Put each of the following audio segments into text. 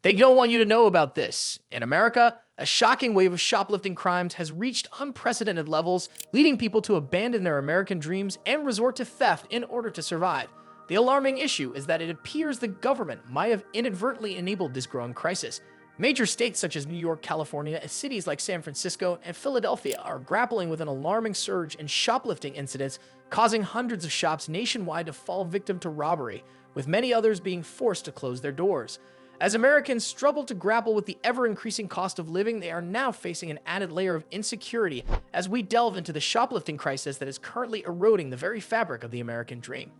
They don't want you to know about this. In America, a shocking wave of shoplifting crimes has reached unprecedented levels, leading people to abandon their American dreams and resort to theft in order to survive. The alarming issue is that it appears the government might have inadvertently enabled this growing crisis. Major states such as New York, California, and cities like San Francisco and Philadelphia are grappling with an alarming surge in shoplifting incidents, causing hundreds of shops nationwide to fall victim to robbery, with many others being forced to close their doors. As Americans struggle to grapple with the ever-increasing cost of living, they are now facing an added layer of insecurity as we delve into the shoplifting crisis that is currently eroding the very fabric of the American dream.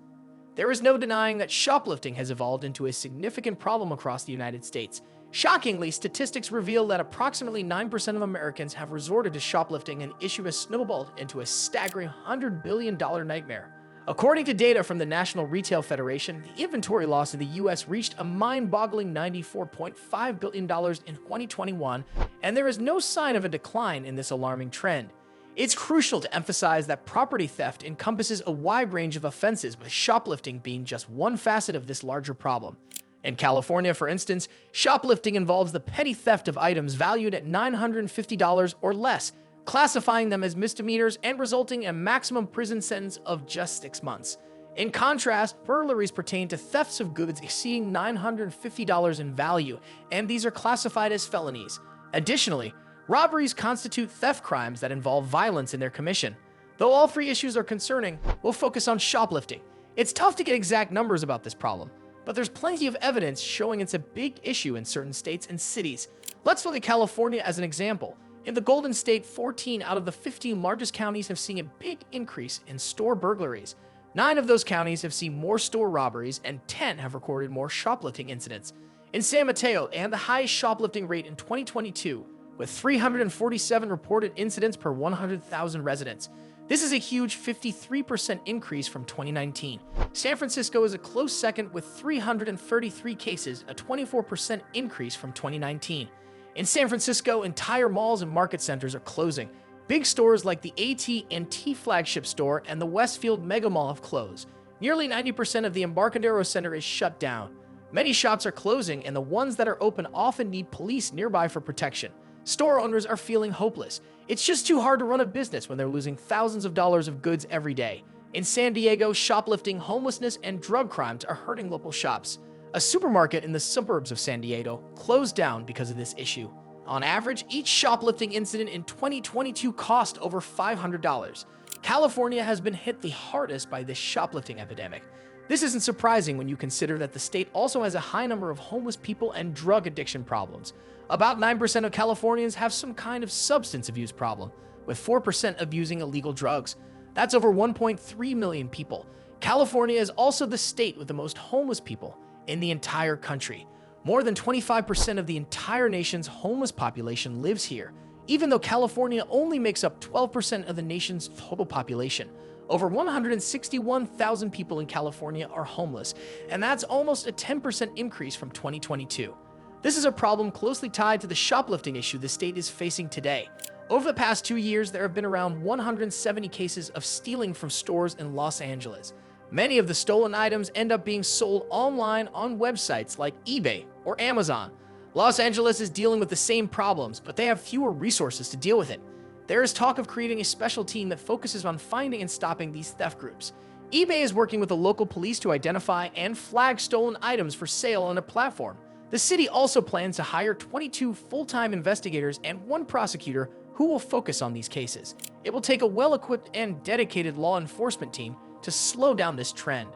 There is no denying that shoplifting has evolved into a significant problem across the United States. Shockingly, statistics reveal that approximately 9% of Americans have resorted to shoplifting, and issue has snowballed into a staggering $100 billion nightmare. According to data from the National Retail Federation, the inventory loss in the U.S. reached a mind-boggling $94.5 billion in 2021, and there is no sign of a decline in this alarming trend. It's crucial to emphasize that property theft encompasses a wide range of offenses, with shoplifting being just one facet of this larger problem. In California, for instance, shoplifting involves the petty theft of items valued at $950 or less, classifying them as misdemeanors and resulting in a maximum prison sentence of just 6 months. In contrast, burglaries pertain to thefts of goods exceeding $950 in value, and these are classified as felonies. Additionally, robberies constitute theft crimes that involve violence in their commission. Though all three issues are concerning, we'll focus on shoplifting. It's tough to get exact numbers about this problem, but there's plenty of evidence showing it's a big issue in certain states and cities. Let's look at California as an example. In the Golden State, 14 out of the 15 largest counties have seen a big increase in store burglaries. 9 of those counties have seen more store robberies, and 10 have recorded more shoplifting incidents. In San Mateo, they had the highest shoplifting rate in 2022, with 347 reported incidents per 100,000 residents. This is a huge 53% increase from 2019. San Francisco is a close second with 333 cases, a 24% increase from 2019. In San Francisco, entire malls and market centers are closing. Big stores like the AT&T flagship store and the Westfield Mega Mall have closed. Nearly 90% of the Embarcadero Center is shut down. Many shops are closing, and the ones that are open often need police nearby for protection. Store owners are feeling hopeless. It's just too hard to run a business when they're losing thousands of dollars of goods every day. In San Diego, shoplifting, homelessness, and drug crimes are hurting local shops. A supermarket in the suburbs of San Diego closed down because of this issue. On average, each shoplifting incident in 2022 cost over $500. California has been hit the hardest by this shoplifting epidemic. This isn't surprising when you consider that the state also has a high number of homeless people and drug addiction problems. About 9% of Californians have some kind of substance abuse problem, with 4% abusing illegal drugs. That's over 1.3 million people. California is also the state with the most homeless people in the entire country. More than 25% of the entire nation's homeless population lives here, even though California only makes up 12% of the nation's total population. Over 161,000 people in California are homeless, and that's almost a 10% increase from 2022. This is a problem closely tied to the shoplifting issue the state is facing today. Over the past 2 years, there have been around 170 cases of stealing from stores in Los Angeles. Many of the stolen items end up being sold online on websites like eBay or Amazon. Los Angeles is dealing with the same problems, but they have fewer resources to deal with it. There is talk of creating a special team that focuses on finding and stopping these theft groups. eBay is working with the local police to identify and flag stolen items for sale on a platform. The city also plans to hire 22 full-time investigators and 1 prosecutor who will focus on these cases. It will take a well-equipped and dedicated law enforcement team to slow down this trend.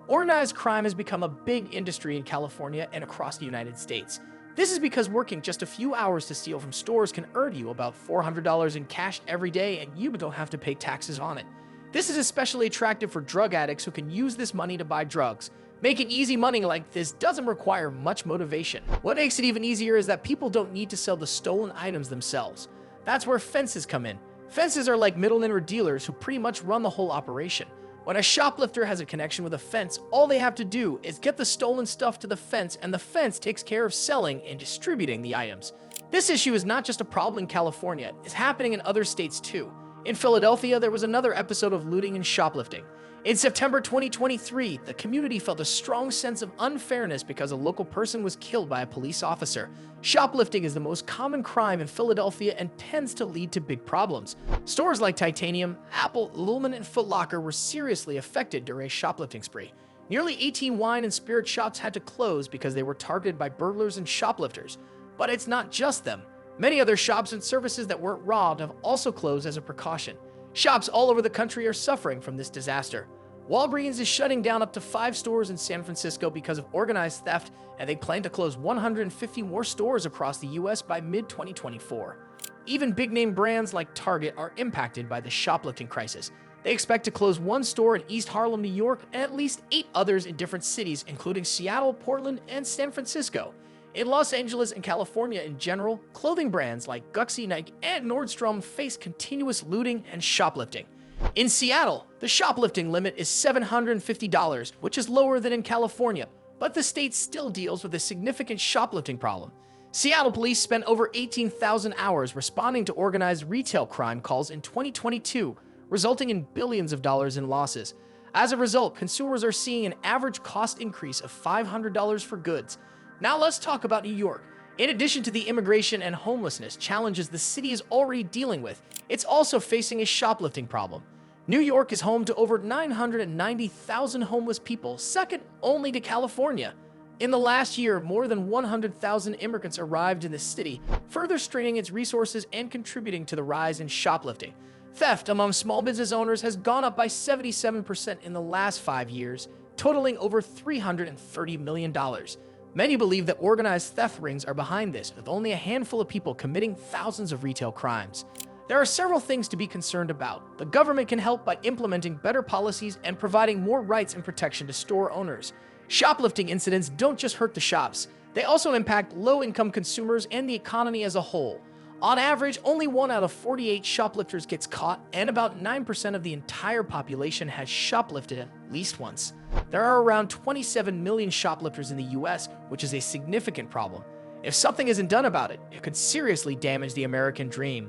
Organized crime has become a big industry in California and across the United States. This is because working just a few hours to steal from stores can earn you about $400 in cash every day, and you don't have to pay taxes on it. This is especially attractive for drug addicts who can use this money to buy drugs. Making easy money like this doesn't require much motivation. What makes it even easier is that people don't need to sell the stolen items themselves. That's where fences come in. Fences are like middlemen or dealers who pretty much run the whole operation. When a shoplifter has a connection with a fence, all they have to do is get the stolen stuff to the fence, and the fence takes care of selling and distributing the items. This issue is not just a problem in California, it's happening in other states too. In Philadelphia, there was another episode of looting and shoplifting. In September 2023, the community felt a strong sense of unfairness because a local person was killed by a police officer. Shoplifting is the most common crime in Philadelphia and tends to lead to big problems. Stores like Titanium, Apple, Lumen, and Foot Locker were seriously affected during a shoplifting spree. Nearly 18 wine and spirit shops had to close because they were targeted by burglars and shoplifters. But it's not just them. Many other shops and services that weren't robbed have also closed as a precaution. Shops all over the country are suffering from this disaster. Walgreens is shutting down up to 5 stores in San Francisco because of organized theft, and they plan to close 150 more stores across the US by mid-2024. Even big-name brands like Target are impacted by the shoplifting crisis. They expect to close 1 store in East Harlem, New York, and at least 8 others in different cities, including Seattle, Portland, and San Francisco. In Los Angeles and California in general, clothing brands like Gucci, Nike, and Nordstrom face continuous looting and shoplifting. In Seattle, the shoplifting limit is $750, which is lower than in California, but the state still deals with a significant shoplifting problem. Seattle police spent over 18,000 hours responding to organized retail crime calls in 2022, resulting in billions of dollars in losses. As a result, consumers are seeing an average cost increase of $500 for goods. Now let's talk about New York. In addition to the immigration and homelessness challenges the city is already dealing with, it's also facing a shoplifting problem. New York is home to over 990,000 homeless people, second only to California. In the last year, more than 100,000 immigrants arrived in the city, further straining its resources and contributing to the rise in shoplifting. Theft among small business owners has gone up by 77% in the last 5 years, totaling over $330 million. Many believe that organized theft rings are behind this, with only a handful of people committing thousands of retail crimes. There are several things to be concerned about. The government can help by implementing better policies and providing more rights and protection to store owners. Shoplifting incidents don't just hurt the shops, they also impact low-income consumers and the economy as a whole. On average, only 1 out of 48 shoplifters gets caught, and about 9% of the entire population has shoplifted at least once. There are around 27 million shoplifters in the US, which is a significant problem. If something isn't done about it, it could seriously damage the American dream.